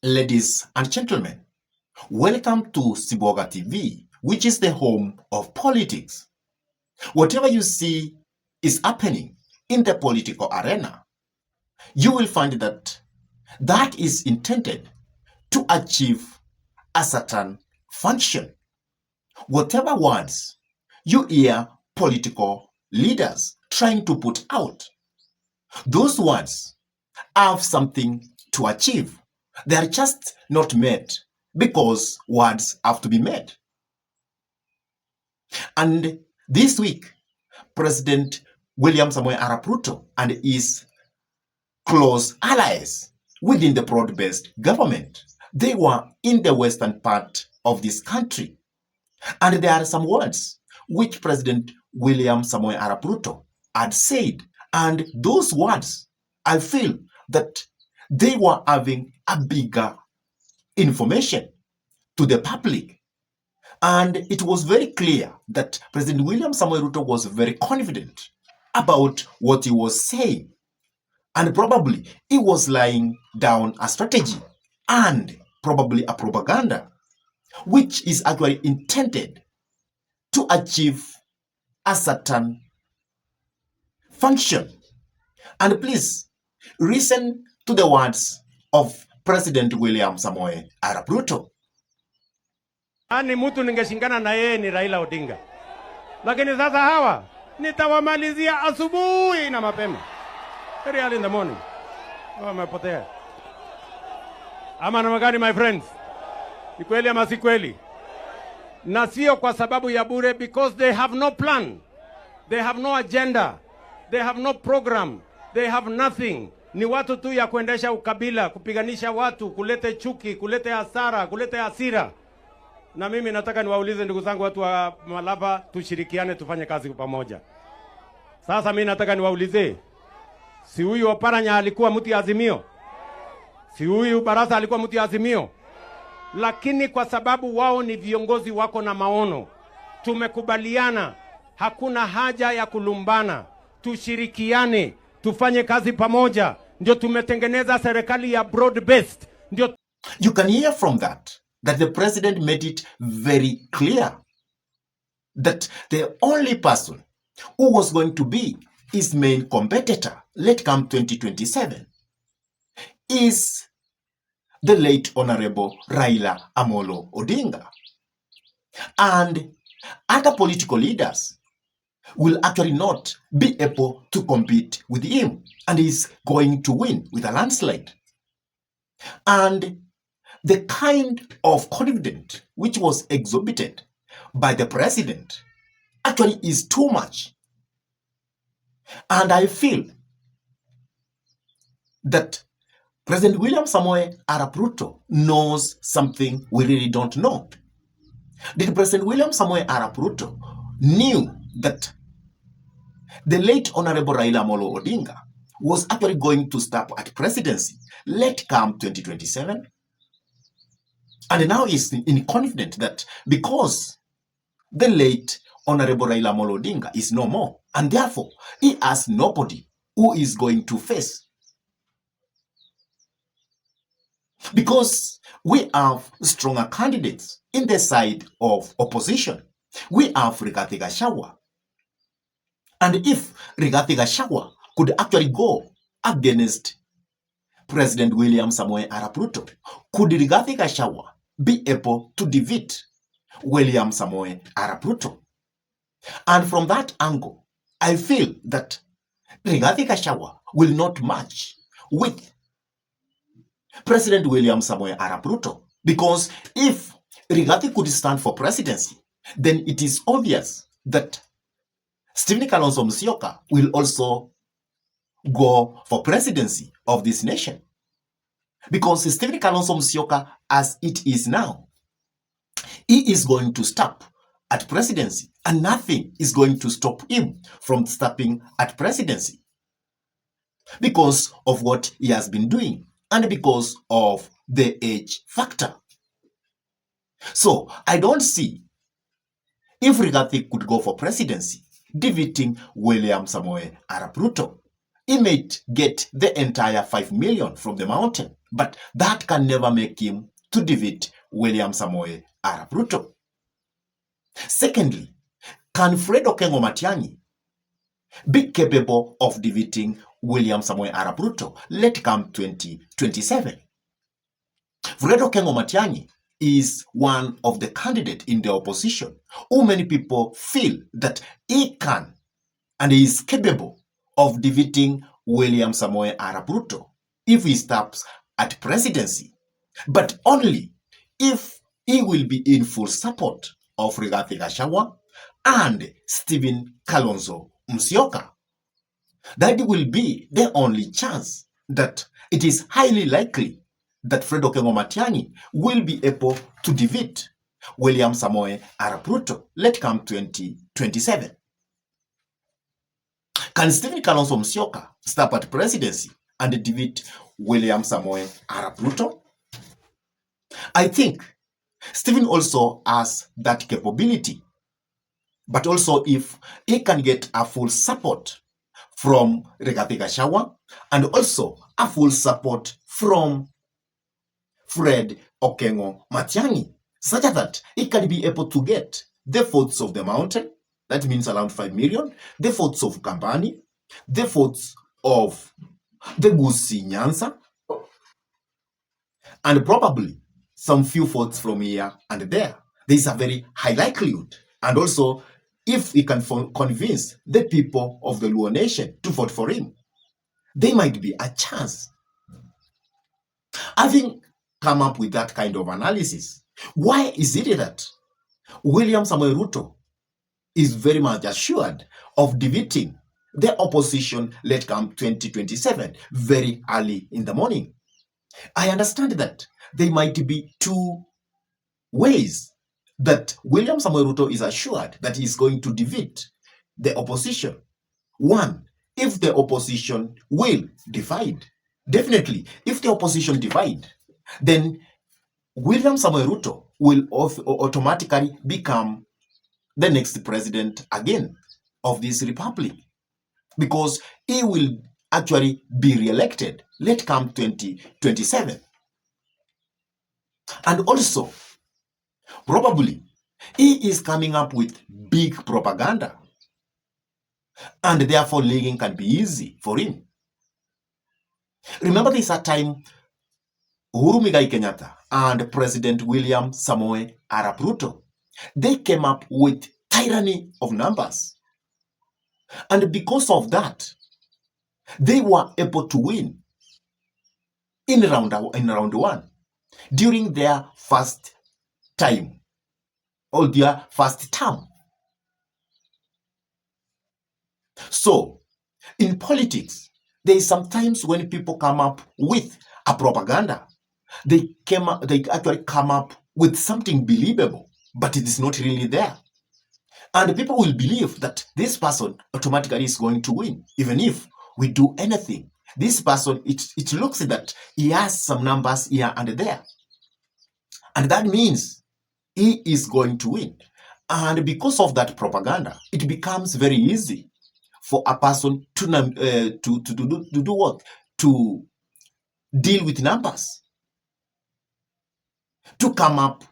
Ladies and gentlemen, welcome to Siboga TV, which is the home of politics. Whatever you see is happening in the political arena, you will find that is intended to achieve a certain function. Whatever words you hear political leaders trying to put out, those words have something to achieve. They are just not made because words have to be made. And this week, President William Samoei Arap Ruto and his close allies within the broad-based government, they were in the western part of this country. And there are some words which President William Samoei Arap Ruto had said. And those words, I feel that they were having a bigger information to the public. And it was very clear that President William Samoei Ruto was very confident about what he was saying. And probably he was laying down a strategy and probably a propaganda, which is actually intended to achieve a certain function. And please listen to the words of President William Samoei Arap Ruto. Ani mtu ningeshingana na yeye ni Raila Odinga. Lakini sasa hawa nitawamalizia asubuhi na mapema. Very early in the morning. Wamepotea. Ama namna gani my friends? Ni kweli ama si kweli? Na sio kwa sababu ya bure, because they have no plan. They have no agenda. They have no program. They have nothing. Ni watu tu ya kuendesha ukabila, kupiganisha watu, kulete chuki, kulete hasara, kulete hasira. Na mimi nataka niwaulize ndugu zangu watu wa Malava, tushirikiane tufanye kazi pamoja. Sasa mimi nataka niwaulize, si huyu Oparanya alikuwa mtu ya Azimio? Si huyu Barasa alikuwa mtu ya Azimio? Lakini kwa sababu wao ni viongozi wako na maono, tumekubaliana hakuna haja ya kulumbana, tushirikiane, tufanye kazi pamoja, ndio tumetengeneza serikali ya broad based. Ndio you can hear from that the president made it very clear that the only person who was going to be his main competitor late come 2027 is the late Honorable Raila Amolo Odinga. And other political leaders will actually not be able to compete with him, and he's going to win with a landslide. And the kind of confidence which was exhibited by the president actually is too much. And I feel that President William Samoei Arap Ruto knows something we really don't know. Did President William Samoei Arap Ruto knew that the late Honorable Raila Amolo Odinga was actually going to stop at presidency late come 2027? And now he's in confident that because the late Honorable Raila Amolo Odinga is no more, and therefore he has nobody who is going to face. Because we have stronger candidates in the side of opposition. We have Rigathi Gachagua. And if Rigathi Gachagua could actually go against President William Samoei Arap Ruto, could Rigathi Gachagua be able to defeat William Samoei Arap Ruto? And from that angle, I feel that Rigathi Gachagua will not match with President William Samoei Arap Ruto, because if Rigathi could stand for presidency, then it is obvious that Stephen Kalonzo Musyoka will also go for presidency of this nation. Because Stephen Kalonzo Musyoka, as it is now, he is going to stop at presidency, and nothing is going to stop him from stopping at presidency because of what he has been doing and because of the age factor. So I don't see if Rigathi could go for presidency, defeating William Samoei Arap Ruto. He might get the entire 5 million from the mountain, But that can never make him to defeat William Samoei Arap Ruto. Secondly, can Fred Okengo Matiang'i be capable of defeating William Samoei Arap Ruto? Let come 2027. Fred Okengo Matiang'i is one of the candidates in the opposition who many people feel that he can and he is capable of defeating William Samoei Arap Ruto if he stops at presidency, but only if he will be in full support of Rigathi Gachagua and Stephen Kalonzo Musyoka. That will be the only chance that it is highly likely that Fred Okengo Matiang'i will be able to defeat William Samoei Arap Ruto. Let come 2027. Can Stephen Kalonzo Musyoka stop at presidency and defeat William Samoei Arap Ruto? I think Stephen also has that capability, but also if he can get a full support from Rigathi Gachagua and also a full support from Fred Okengo Matiang'i, such that he can be able to get the votes of the mountain, that means around 5 million, the votes of Kambani, the votes of the Gusii Nyanza, and probably some few votes from here and there. There is a very high likelihood. And also, if he can convince the people of the Luo Nation to vote for him, there might be a chance. Having come up with that kind of analysis, why is it that William Samoei Ruto is very much assured of defeating the opposition let come 2027 very early in the morning? I understand that there might be two ways that William Samoei Ruto is assured that he is going to defeat the opposition. One, if the opposition will divide. Definitely, if the opposition divide, then William Samoei Ruto will automatically become the next president again of this republic, because he will actually be re-elected let come 2027. And also, probably, he is coming up with big propaganda, and therefore leaking can be easy for him. Remember, this at time Uhuru Muigai Kenyatta and President William Samoei Arap Ruto, they came up with tyranny of numbers. And because of that, they were able to win in round one during their first time or their first term. So, in politics, there is sometimes when people come up with a propaganda, they actually come up with something believable, but it is not really there. And people will believe that this person automatically is going to win, even if we do anything. This person, it looks that he has some numbers here and there. And that means he is going to win. And because of that propaganda, it becomes very easy for a person to do what? To deal with numbers. To come up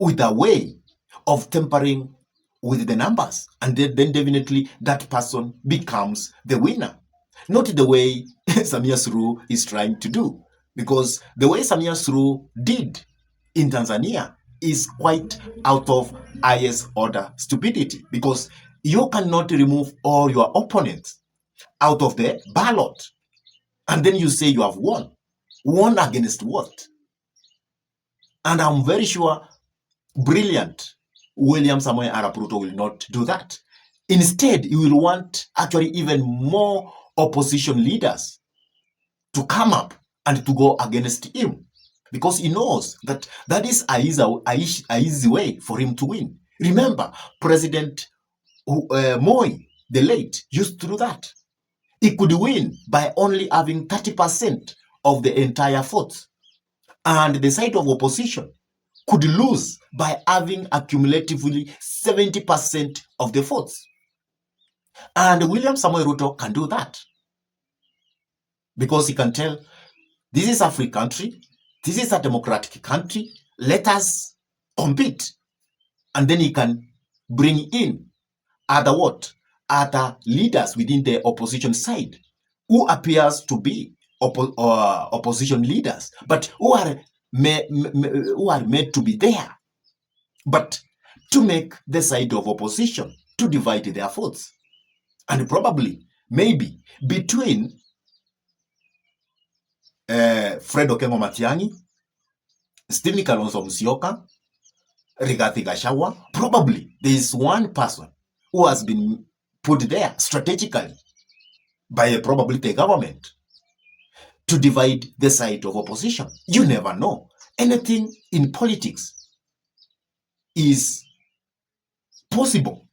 with a way of tampering with the numbers. And then definitely that person becomes the winner. Not the way Samia Suluhu is trying to do. Because the way Samia Suluhu did in Tanzania is quite out of highest order stupidity. Because you cannot remove all your opponents out of the ballot. And then you say you have won. Won against what? And I'm very sure brilliant William Samoei Arap Ruto will not do that. Instead, he will want actually even more opposition leaders to come up and to go against him, because he knows that that is a easy way for him to win. Remember, President Moi, the late, used to do that. He could win by only having 30% of the entire votes. And the side of opposition could lose by having accumulatively 70% of the votes. And William Samoei Ruto can do that, because he can tell This is a free country. This is a democratic country. Let us compete. And then he can bring in other leaders within the opposition side who appears to be opposition leaders, but who are made to be there, but to make the side of opposition to divide their votes. And probably, maybe, between Fred Okengo Matiang'i, Stephen Kalonzo Musyoka, Rigathi Gachagua, probably there is one person who has been put there strategically by probably the government to divide the side of opposition. You never know. Anything in politics is possible.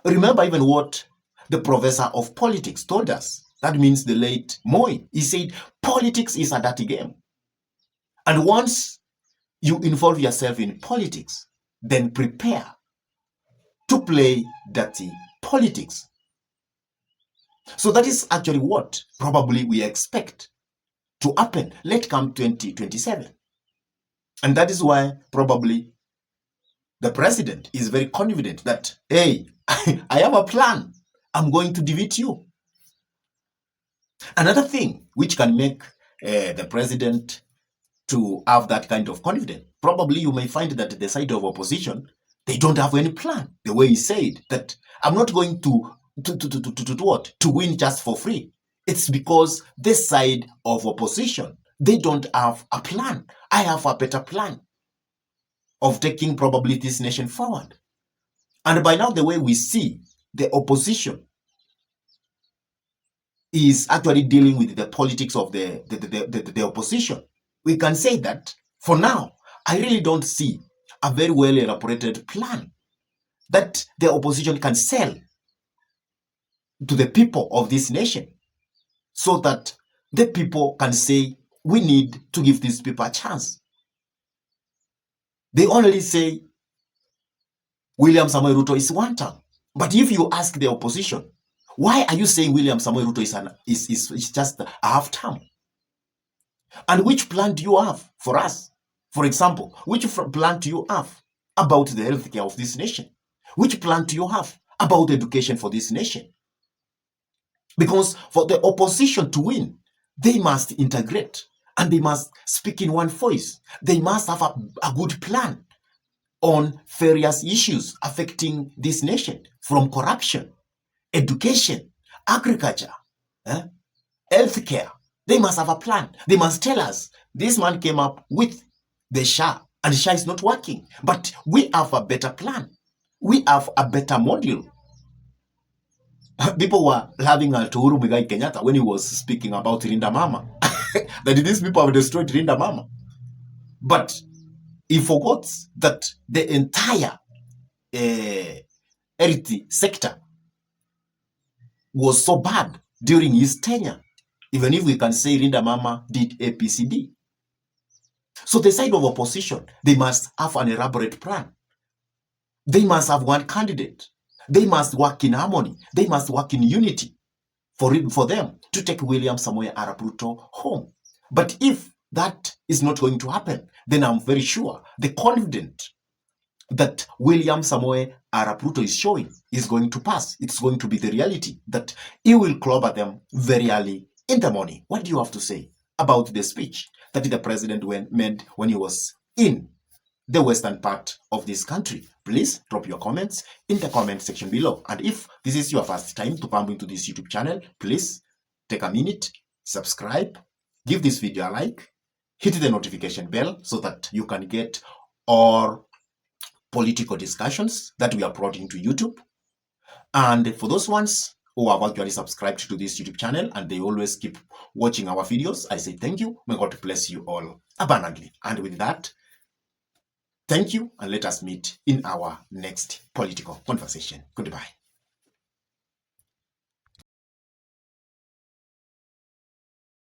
Remember even what the professor of politics told us. That means the late Moi. He said, politics is a dirty game. And once you involve yourself in politics, then prepare to play dirty politics. So that is actually what probably we expect to happen late come 2027. And that is why probably the president is very confident that, hey, I have a plan. I'm going to defeat you. Another thing which can make the president to have that kind of confidence, probably you may find that the side of opposition, they don't have any plan. The way he said that I'm not going to win just for free. It's because this side of opposition, they don't have a plan. I have a better plan of taking probably this nation forward. And by now, the way we see the opposition is actually dealing with the politics of the opposition, we can say that for now, I really don't see a very well elaborated plan that the opposition can sell to the people of this nation so that the people can say, we need to give these people a chance. They only say William Samoei Ruto is one term. But if you ask the opposition, why are you saying William Samoei Ruto is just a half term? And which plan do you have for us? For example, which plan do you have about the healthcare of this nation? Which plan do you have about education for this nation? Because for the opposition to win, they must integrate and they must speak in one voice. They must have a good plan on various issues affecting this nation, from corruption, education, agriculture, healthcare. They must have a plan. They must tell us, this man came up with the SHA, and SHA is not working. But we have a better plan. We have a better model. People were laughing at Uhuru Muigai Kenyatta when he was speaking about Rinda Mama. That these people have destroyed Rinda Mama. But he forgot that the entire health sector was so bad during his tenure. Even if we can say Rinda Mama did APCD. So the side of opposition, they must have an elaborate plan. They must have one candidate. They must work in harmony. They must work in unity for them to take William Samoei Arap Ruto home. But if that is not going to happen, then I'm very sure the confidence that William Samoei Arap Ruto is showing is going to pass. It's going to be the reality that he will clobber them very early in the morning. What do you have to say about the speech that the president made when he was in the western part of this country? Please drop your comments in the comment section below. And if this is your first time to come into this YouTube channel, please take a minute, subscribe, give this video a like, hit the notification bell so that you can get all political discussions that we are uploading to YouTube. And for those ones who have actually subscribed to this YouTube channel and they always keep watching our videos, I say thank you. May God bless you all abundantly. And with that, thank you, and let us meet in our next political conversation. Goodbye.